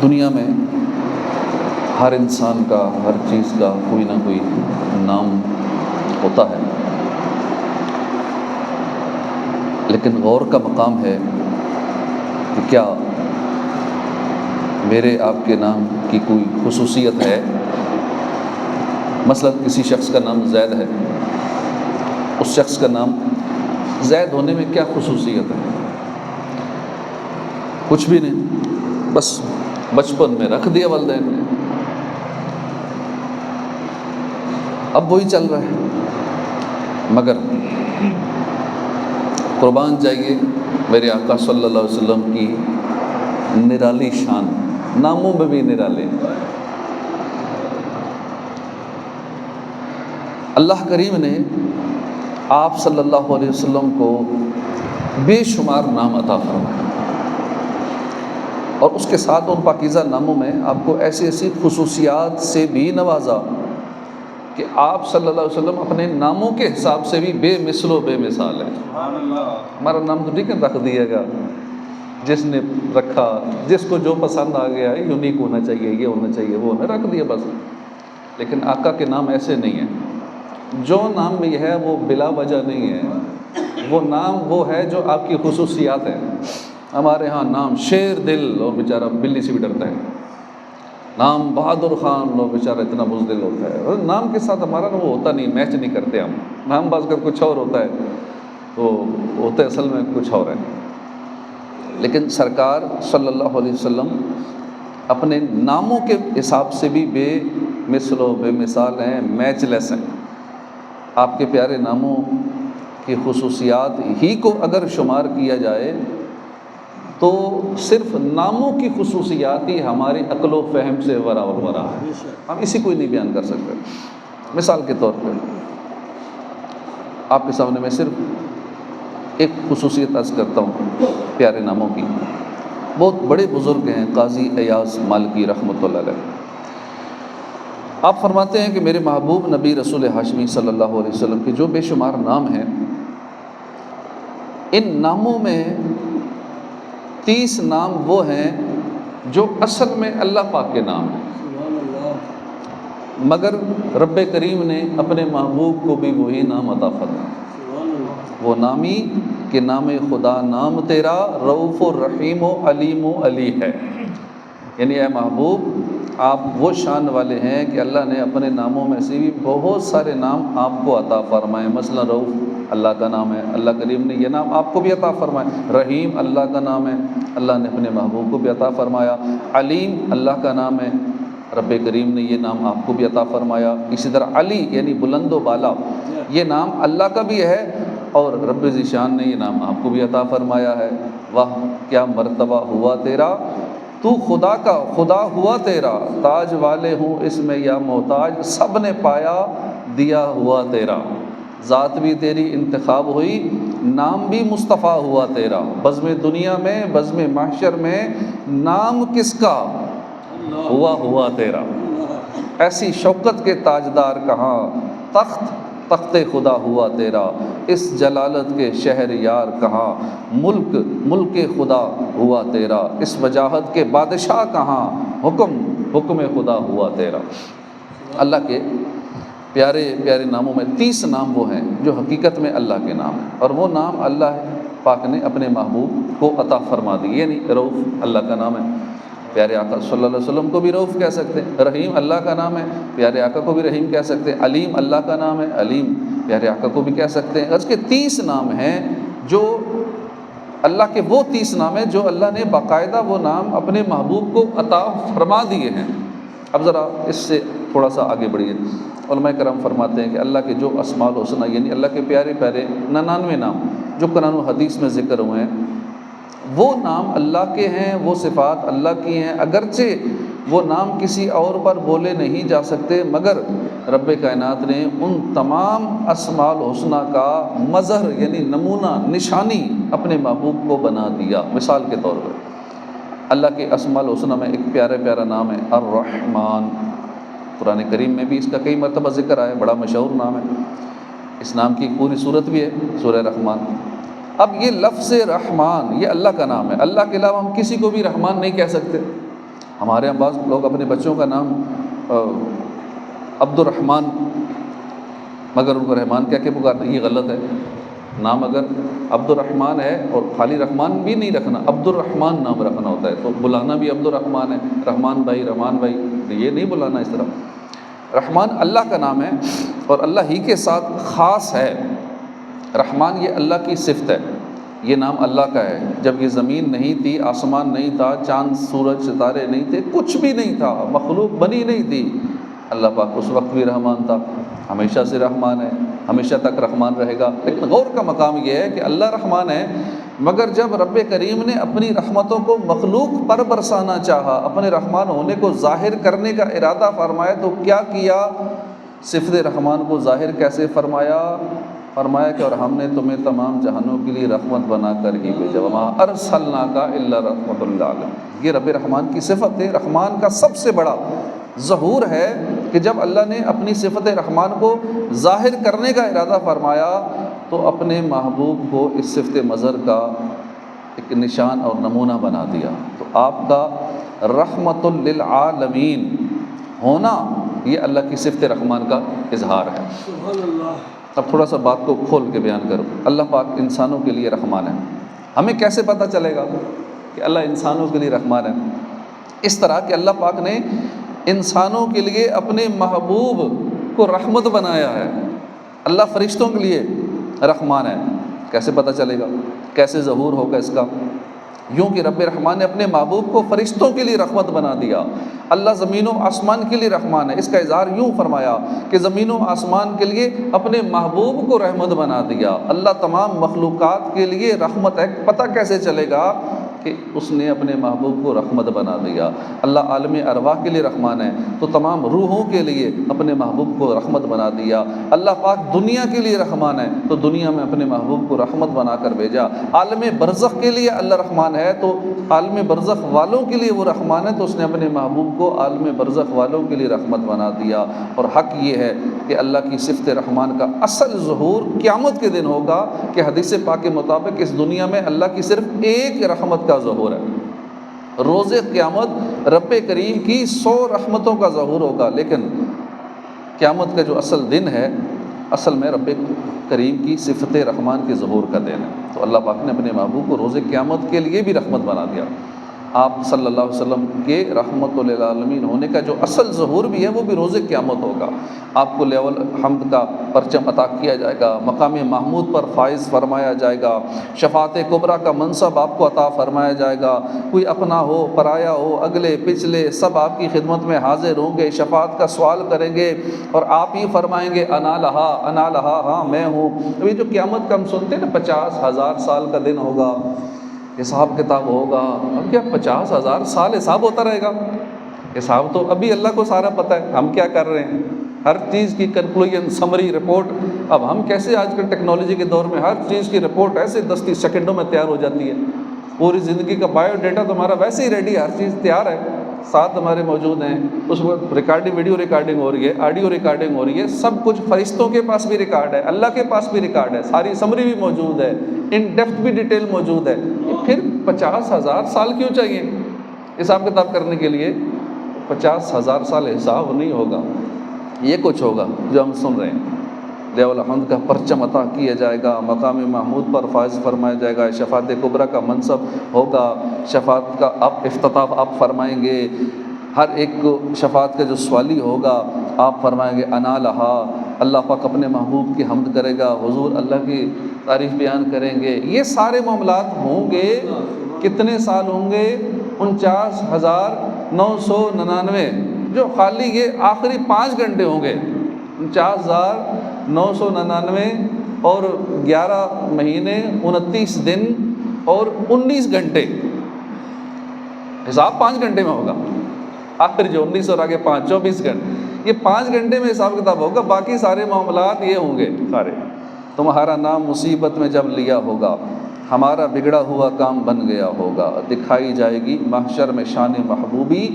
دنیا میں ہر انسان کا، ہر چیز کا کوئی نہ کوئی نام ہوتا ہے، لیکن غور کا مقام ہے کہ کیا میرے آپ کے نام کی کوئی خصوصیت ہے؟ مثلا کسی شخص کا نام زید ہے، اس شخص کا نام زید ہونے میں کیا خصوصیت ہے؟ کچھ بھی نہیں، بس بچپن میں رکھ دیا والدین نے، اب وہی چل رہا ہے۔ مگر قربان جائیے میرے آقا صلی اللہ علیہ وسلم کی نرالی شان، ناموں میں بھی نرالے۔ اللہ کریم نے آپ صلی اللہ علیہ وسلم کو بے شمار نام عطا فرمائے، اور اس کے ساتھ ان پاکیزہ ناموں میں آپ کو ایسی ایسی خصوصیات سے بھی نوازا کہ آپ صلی اللہ علیہ وسلم اپنے ناموں کے حساب سے بھی بے مثل و بے مثال ہے۔ ہمارا نام تو ٹھیک ہے رکھ دیے گا، جس نے رکھا، جس کو جو پسند آ گیا ہے، یونیک ہونا چاہیے، یہ ہونا چاہیے، وہ ہونا، رکھ دیا بس۔ لیکن آقا کے نام ایسے نہیں ہیں، جو نام بھی ہے وہ بلا وجہ نہیں ہے، وہ نام وہ ہے جو آپ کی خصوصیات ہیں۔ ہمارے ہاں نام شیر دل، اور بیچارہ بلی سے بھی ڈرتا ہے، نام بہادر خان، لو بیچارہ اتنا بزدل ہوتا ہے، اور نام کے ساتھ ہمارا وہ ہوتا نہیں، میچ نہیں کرتے ہم، نام باز کر کچھ اور ہوتا ہے تو ہوتے اصل میں کچھ اور ہے۔ لیکن سرکار صلی اللہ علیہ وسلم اپنے ناموں کے حساب سے بھی بے مثل و بے مثال ہیں، میچ لیس ہیں۔ آپ کے پیارے ناموں کی خصوصیات ہی کو اگر شمار کیا جائے تو صرف ناموں کی خصوصیات ہی ہماری عقل و فہم سے ورا اور ورا ہے، ہم اسی کو ہی نہیں بیان کر سکتے۔ مثال کے طور پہ آپ کے سامنے میں صرف ایک خصوصیت عرض کرتا ہوں پیارے ناموں کی۔ بہت بڑے بزرگ ہیں قاضی ایاز مالکی رحمۃ اللہ علیہ، آپ فرماتے ہیں کہ میرے محبوب نبی رسول ہاشمی صلی اللہ علیہ وسلم کے جو بے شمار نام ہیں، ان ناموں میں 30 نام وہ ہیں جو اصل میں اللہ پاک کے نام ہیں، مگر رب کریم نے اپنے محبوب کو بھی وہی نام عطا فرمایا۔ وہ نامی کہ نام خدا نام تیرا رؤوف الرحیم و علیم و علی ہے، یعنی اے محبوب آپ وہ شان والے ہیں کہ اللہ نے اپنے ناموں میں سے بھی بہت سارے نام آپ کو عطا فرمائے۔ مثلا رؤوف اللہ کا نام ہے، اللہ کریم نے یہ نام آپ کو بھی عطا فرمایا۔ رحیم اللہ کا نام ہے، اللہ نے اپنے محبوب کو بھی عطا فرمایا۔ علیم اللہ کا نام ہے، رب کریم نے یہ نام آپ کو بھی عطا فرمایا۔ اسی طرح علی یعنی بلند و بالا، یہ نام اللہ کا بھی ہے اور رب ذیشان نے یہ نام آپ کو بھی عطا فرمایا ہے۔ واہ کیا مرتبہ ہوا تیرا، تو خدا کا خدا ہوا تیرا، تاج والے ہوں اس میں یا محتاج، سب نے پایا دیا ہوا تیرا۔ ذات بھی تیری انتخاب ہوئی، نام بھی مصطفیٰ ہوا تیرا۔ بزم دنیا میں بزم محشر میں نام کس کا ہوا تیرا۔ ایسی شوکت کے تاجدار کہاں، تخت خدا ہوا تیرا۔ اس جلالت کے شہر یار کہاں، ملک خدا ہوا تیرا۔ اس وجاہت کے بادشاہ کہاں، حکم خدا ہوا تیرا۔ اللہ کے پیارے پیارے ناموں میں 30 نام وہ ہیں جو حقیقت میں اللہ کے نام ہیں، اور وہ نام اللہ پاک نے اپنے محبوب کو عطا فرما دی۔ یعنی رؤوف اللہ کا نام ہے، پیارے آقا صلی اللہ علیہ وسلم کو بھی رؤوف کہہ سکتے ہیں۔ رحیم اللہ کا نام ہے، پیارے آقا کو بھی رحیم کہہ سکتے ہیں۔ علیم اللہ کا نام ہے، علیم پیارے آقا کو بھی کہہ سکتے ہیں۔ اس کے 30 نام ہیں جو اللہ کے، وہ 30 نام ہیں جو اللہ نے باقاعدہ وہ نام اپنے محبوب کو عطا فرما دیے ہیں۔ اب ذرا اس سے تھوڑا سا آگے بڑھیے۔ علماء کرام فرماتے ہیں کہ اللہ کے جو اسماء الحسنی یعنی اللہ کے پیارے پیارے 99 نام جو قرآن و حدیث میں ذکر ہوئے ہیں، وہ نام اللہ کے ہیں، وہ صفات اللہ کی ہیں، اگرچہ وہ نام کسی اور پر بولے نہیں جا سکتے، مگر رب کائنات نے ان تمام اسماء الحسنی کا مظہر یعنی نمونہ، نشانی اپنے محبوب کو بنا دیا۔ مثال کے طور پر اللہ کے اسماء الحسنی میں ایک پیارا نام ہے الرحمن، قرآن کریم میں بھی اس کا کئی مرتبہ ذکر آیا، بڑا مشہور نام ہے۔ اس نام کی پوری صورت بھی ہے سورہ رحمان۔ اب یہ لفظ رحمان یہ اللہ کا نام ہے، اللہ کے علاوہ ہم کسی کو بھی رحمان نہیں کہہ سکتے۔ ہمارے یہاں بعض لوگ اپنے بچوں کا نام عبد الرحمن، مگر ان کو رحمان کہہ کے پکارنا، یہ غلط ہے۔ نام اگر عبد الرحمن ہے اور خالی رحمان بھی نہیں رکھنا، عبد الرحمن نام رکھنا ہوتا ہے، تو بلانا بھی عبد الرحمن ہے، رحمان بھائی، رحمان بھائی، یہ نہیں بلانا اس طرح۔ رحمان اللہ کا نام ہے اور اللہ ہی کے ساتھ خاص ہے۔ رحمان یہ اللہ کی صفت ہے، یہ نام اللہ کا ہے۔ جب یہ زمین نہیں تھی، آسمان نہیں تھا، چاند سورج ستارے نہیں تھے، کچھ بھی نہیں تھا، مخلوق بنی نہیں تھی، اللہ پاک اس وقت بھی رحمان تھا، ہمیشہ سے رحمان ہے، ہمیشہ تک رحمان رہے گا۔ لیکن غور کا مقام یہ ہے کہ اللہ رحمان ہے، مگر جب رب کریم نے اپنی رحمتوں کو مخلوق پر برسانا چاہا، اپنے رحمان ہونے کو ظاہر کرنے کا ارادہ فرمایا، تو کیا کیا؟ صفت رحمان کو ظاہر کیسے فرمایا؟ فرمایا کہ اور ہم نے تمہیں تمام جہانوں کے لیے رحمت بنا کر ہی بھیجا، وما ارسلناک الا رحمۃ للعالمین۔ یہ رب رحمان کی صفت ہے۔ رحمان کا سب سے بڑا ظہور ہے کہ جب اللہ نے اپنی صفت رحمان کو ظاہر کرنے کا ارادہ فرمایا تو اپنے محبوب کو اس صفت مظہر کا ایک نشان اور نمونہ بنا دیا۔ تو آپ کا رحمت للعالمین ہونا یہ اللہ کی صفت رحمان کا اظہار ہے۔ سبحان اللہ۔ اب تھوڑا سا بات کو کھول کے بیان کرو۔ اللہ پاک انسانوں کے لیے رحمان ہے۔ ہمیں کیسے پتہ چلے گا کہ اللہ انسانوں کے لیے رحمان ہے؟ اس طرح کہ اللہ پاک نے انسانوں کے لیے اپنے محبوب کو رحمت بنایا ہے۔ اللہ فرشتوں کے لیے رحمان ہے۔ کیسے پتہ چلے گا؟ کیسے ظہور ہوگا اس کا؟ یوں کہ رب رحمان نے اپنے محبوب کو فرشتوں کے لیے رحمت بنا دیا۔ اللہ زمین و آسمان کے لیے رحمان ہے۔ اس کا اظہار یوں فرمایا کہ زمین و آسمان کے لیے اپنے محبوب کو رحمت بنا دیا۔ اللہ تمام مخلوقات کے لیے رحمت ہے۔ پتہ کیسے چلے گا کہ اس نے اپنے محبوب کو رحمت بنا دیا؟ اللہ عالم ارواح کے لیے رحمان ہے تو تمام روحوں کے لیے اپنے محبوب کو رحمت بنا دیا۔ اللہ پاک دنیا کے لیے رحمان ہے تو دنیا میں اپنے محبوب کو رحمت بنا کر بھیجا۔ عالم برزخ کے لیے اللہ رحمان ہے تو عالم برزخ والوں کے لیے وہ رحمان ہے تو اس نے اپنے محبوب کو عالم برزخ والوں کے لیے رحمت بنا دیا۔ اور حق یہ ہے کہ اللہ کی صفت رحمان کا اصل ظہور قیامت کے دن ہوگا کہ حدیث پاک کے مطابق اس دنیا میں اللہ کی صرف ایک رحمت کا ظہور ہے۔ روز قیامت رب کریم کی 100 رحمتوں کا ظہور ہوگا، لیکن قیامت کا جو اصل دن ہے اصل میں رب کریم کی صفت رحمان کے ظہور کا دن ہے۔ تو اللہ پاک نے اپنے محبوب کو روز قیامت کے لیے بھی رحمت بنا دیا۔ آپ صلی اللہ علیہ وسلم کے رحمت للعالمین ہونے کا جو اصل ظہور بھی ہے وہ بھی روز قیامت ہوگا۔ آپ کو لیول حمد کا پرچم عطا کیا جائے گا، مقام محمود پر فائز فرمایا جائے گا، شفاعت کبریٰ کا منصب آپ کو عطا فرمایا جائے گا۔ کوئی اپنا ہو، پرایا ہو، اگلے پچھلے سب آپ کی خدمت میں حاضر ہوں گے، شفاعت کا سوال کریں گے اور آپ ہی فرمائیں گے انا لہا، انا لہا، ہاں میں ہوں۔ ابھی جو قیامت کا ہم سنتے ہیں نا 50,000 سال کا دن ہوگا، حساب کتاب ہوگا۔ اب کیا 50,000 سال حساب ہوتا رہے گا؟ حساب تو ابھی اللہ کو سارا پتہ ہے، ہم کیا کر رہے ہیں، ہر چیز کی کنکلوژن، سمری، رپورٹ۔ اب ہم کیسے آج کل ٹیکنالوجی کے دور میں ہر چیز کی رپورٹ ایسے 10 سیکنڈوں میں تیار ہو جاتی ہے۔ پوری زندگی کا بایو ڈیٹا تو ہمارا ویسے ہی ریڈی ہے، ہر چیز تیار ہے، ساتھ ہمارے موجود ہیں۔ اس وقت ریکارڈنگ، ویڈیو ریکارڈنگ ہو رہی ہے، آڈیو ریکارڈنگ ہو رہی ہے، سب کچھ فرشتوں کے پاس بھی ریکارڈ ہے، اللہ کے پاس بھی ریکارڈ ہے، ساری سمری بھی موجود ہے، ان ڈیپتھ بھی ڈیٹیل موجود ہے۔ پھر 50,000 سال کیوں چاہیے حساب کتاب کرنے کے لیے؟ 50,000 سال حساب نہیں ہوگا، یہ کچھ ہوگا جو ہم سن رہے ہیں۔ لیول حمد کا پرچم عطا کیا جائے گا، مقام محمود پر فائز فرمایا جائے گا، شفاعت کبریٰ کا منصب ہوگا، شفاعت کا آپ افتتاح آپ فرمائیں گے، ہر ایک کو شفاعت کا جو سوالی ہوگا آپ فرمائیں گے انا لہا۔ اللہ پاک اپنے محبوب کی حمد کرے گا، حضور اللہ کی تعریف بیان کریں گے۔ یہ سارے معاملات ہوں گے، کتنے سال ہوں گے؟ 49,999، جو خالی یہ آخری 5 گھنٹے ہوں گے، 49,999 اور 11 مہینے 29 دن اور 19 گھنٹے، حساب 5 گھنٹے میں ہوگا۔ آخر جو 19 اور آگے 5، 24 گھنٹے، یہ 5 گھنٹے میں حساب کتاب ہوگا۔ باقی سارے معاملات یہ ہوں گے سارے۔ تمہارا نام مصیبت میں جب لیا ہوگا، ہمارا بگڑا ہوا کام بن گیا ہوگا، دکھائی جائے گی محشر میں شان محبوبی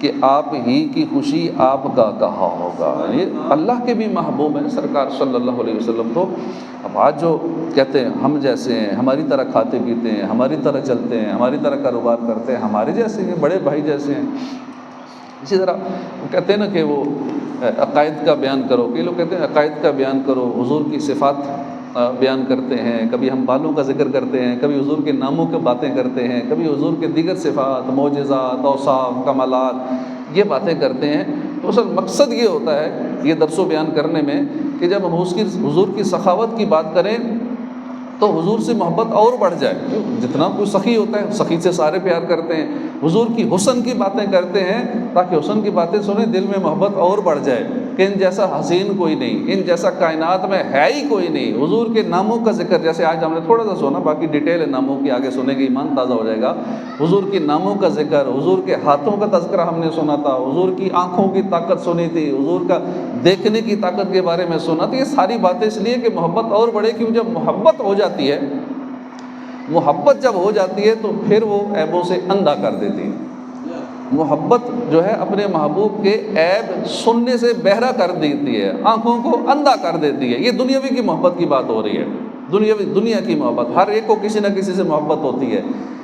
کہ آپ ہی کی خوشی آپ کا کہا ہوگا۔ یہ اللہ کے بھی محبوب ہیں سرکار صلی اللہ علیہ وسلم۔ تو اب آج جو کہتے ہیں ہم جیسے ہیں، ہماری طرح کھاتے پیتے ہیں، ہماری طرح چلتے ہیں، ہماری طرح کاروبار کرتے ہیں، ہمارے جیسے ہیں، بڑے بھائی جیسے ہیں۔ اسی طرح وہ کہتے ہیں نا کہ وہ عقائد کا بیان کرو، کئی لوگ کہتے ہیں عقائد کا بیان کرو، حضور کی صفات بیان کرتے ہیں، کبھی ہم بالوں کا ذکر کرتے ہیں، کبھی حضور کے ناموں کی باتیں کرتے ہیں، کبھی حضور کے دیگر صفات، معجزات، اوصاف، کمالات، یہ باتیں کرتے ہیں۔ تو اصل مقصد یہ ہوتا ہے یہ درس و بیان کرنے میں کہ جب ہم حضور کی سخاوت کی بات کریں تو حضور سے محبت اور بڑھ جائے۔ جتنا کوئی سخی ہوتا ہے سخی سے سارے پیار کرتے ہیں، حضور کی حسن کی باتیں کرتے ہیں تاکہ حسن کی باتیں سنیں دل میں محبت اور بڑھ جائے کہ ان جیسا حسین کوئی نہیں، ان جیسا کائنات میں ہے ہی کوئی نہیں۔ حضور کے ناموں کا ذکر جیسے آج ہم نے تھوڑا سا سنا، باقی ڈیٹیل ناموں کی آگے سنیں گے، ایمان تازہ ہو جائے گا۔ حضور کے ناموں کا ذکر، حضور کے ہاتھوں کا تذکرہ ہم نے سنا تھا، حضور کی آنکھوں کی طاقت سنی تھی، حضور کا دیکھنے کی طاقت کے بارے میں سنا تھا۔ یہ ساری باتیں اس لیے کہ محبت اور بڑھے، کیوں جب محبت ہو جاتی ہے، محبت جب ہو جاتی ہے تو پھر وہ عیبوں سے اندھا کر دیتی ہے۔ محبت جو ہے اپنے محبوب کے عیب سننے سے بہرا کر دیتی ہے، آنکھوں کو اندھا کر دیتی ہے۔ یہ دنیاوی کی محبت کی بات ہو رہی ہے، دنیا کی محبت۔ ہر ایک کو کسی نہ کسی سے محبت ہوتی ہے،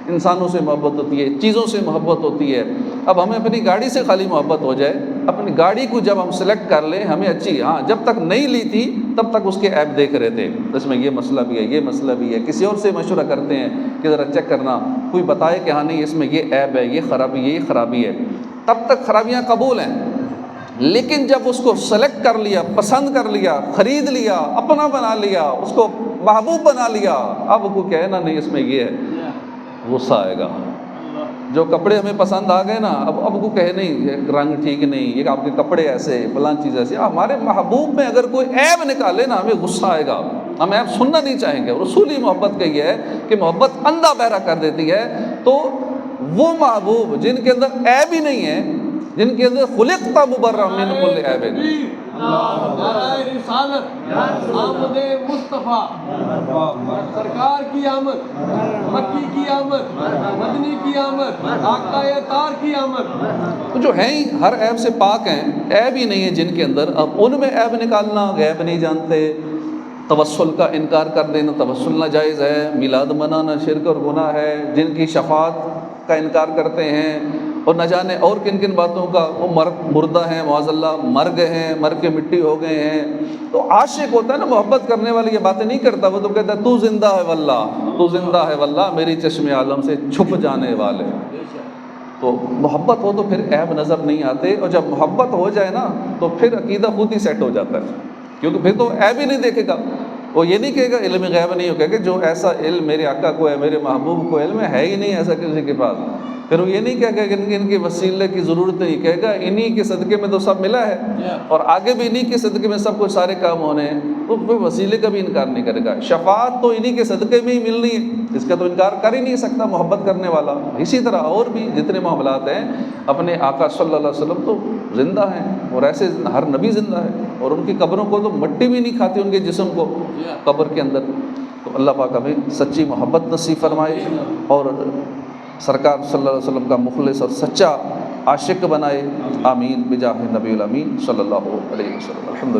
انسانوں سے محبت ہوتی ہے، چیزوں سے محبت ہوتی ہے۔ اب ہمیں اپنی گاڑی سے خالی محبت ہو جائے، اپنی گاڑی کو جب ہم سلیکٹ کر لیں ہمیں اچھی، ہاں جب تک نہیں لی تھی تب تک اس کے عیب دیکھ رہے تھے، اس میں یہ مسئلہ بھی ہے، یہ مسئلہ بھی ہے، کسی اور سے مشورہ کرتے ہیں کہ ذرا چیک کرنا، کوئی بتائے کہ ہاں نہیں اس میں یہ عیب ہے، یہ خرابی ہے، یہ خرابی ہے، تب تک خرابیاں قبول ہیں۔ لیکن جب اس کو سلیکٹ کر لیا، پسند کر لیا، خرید لیا، اپنا بنا لیا، اس کو محبوب بنا لیا، اب کو کہنا نہیں اس میں یہ ہے، غصہ آئے گا۔ جو کپڑے ہمیں پسند آ گئے نا، اب کو کہے نہیں یہ رنگ ٹھیک نہیں، یہ آپ کے کپڑے ایسے، فلاں چیز ایسی، ہمارے محبوب میں اگر کوئی عیب نکالے نا ہمیں غصہ آئے گا، ہم عیب سننا نہیں چاہیں گے۔ رسولی محبت کا یہ ہے کہ محبت اندھا بہرا کر دیتی ہے۔ تو وہ محبوب جن کے اندر عیب ہی نہیں ہے، جن کے اندر خلقت مبرأ من کل عیب، رسالت آمد مصطفیٰ، سرکار کی آمد، مکی کی آمد، مدنی کی آمد، آقا تار کی آمد، جو ہیں ہر عیب سے پاک ہیں، عیب ہی نہیں ہے جن کے اندر۔ اب ان میں عیب نکالنا، غیب نہیں جانتے، توسل کا انکار کر دینا، توسل ناجائز ہے، میلاد منانا شرک اور گناہ ہے، جن کی شفاعت کا انکار کرتے ہیں، اور نہ جانے اور کن کن باتوں کا، وہ مردہ ہیں، معاذ اللہ مر گئے ہیں، مر کے مٹی ہو گئے ہیں۔ تو عاشق ہوتا ہے نا، محبت کرنے والی یہ باتیں نہیں کرتا، وہ تو کہتا ہے تو زندہ ہے واللہ، تو زندہ ہے واللہ، میری چشم عالم سے چھپ جانے والے۔ تو محبت ہو تو پھر عیب نظر نہیں آتے، اور جب محبت ہو جائے نا تو پھر عقیدہ خود ہی سیٹ ہو جاتا ہے، کیونکہ پھر تو عیب ہی نہیں دیکھے گا۔ وہ یہ نہیں کہے گا علم غیب نہیں ہو، کہے کہ جو ایسا علم میرے آقا کو ہے، میرے محبوب کو علم ہے ہی نہیں ایسا کسی کے پاس، پھر وہ یہ نہیں کہے گا کہ ان کے وسیلے کی ضرورت نہیں، کہے گا انہی کے صدقے میں تو سب ملا ہے، اور آگے بھی انہی کے صدقے میں سب کچھ سارے کام ہونے ہیں، تو کوئی وسیلے کا بھی انکار نہیں کرے گا۔ شفاعت تو انہی کے صدقے میں ہی ملنی ہے، اس کا تو انکار کر ہی نہیں سکتا محبت کرنے والا۔ اسی طرح اور بھی جتنے معاملات ہیں، اپنے آقا صلی اللہ علیہ وسلم تو زندہ ہیں، اور ایسے ہر نبی زندہ ہے، اور ان کی قبروں کو تو مٹی بھی نہیں کھاتی ان کے جسم کو قبر کے اندر۔ تو اللہ پاک ہمیں سچی محبت نصیب فرمائے، اور سرکار صلی اللہ علیہ وسلم کا مخلص اور سچا عاشق بنائے، آمین بجاہ نبی الامین صلی اللہ علیہ وسلم۔ الحمدللہ۔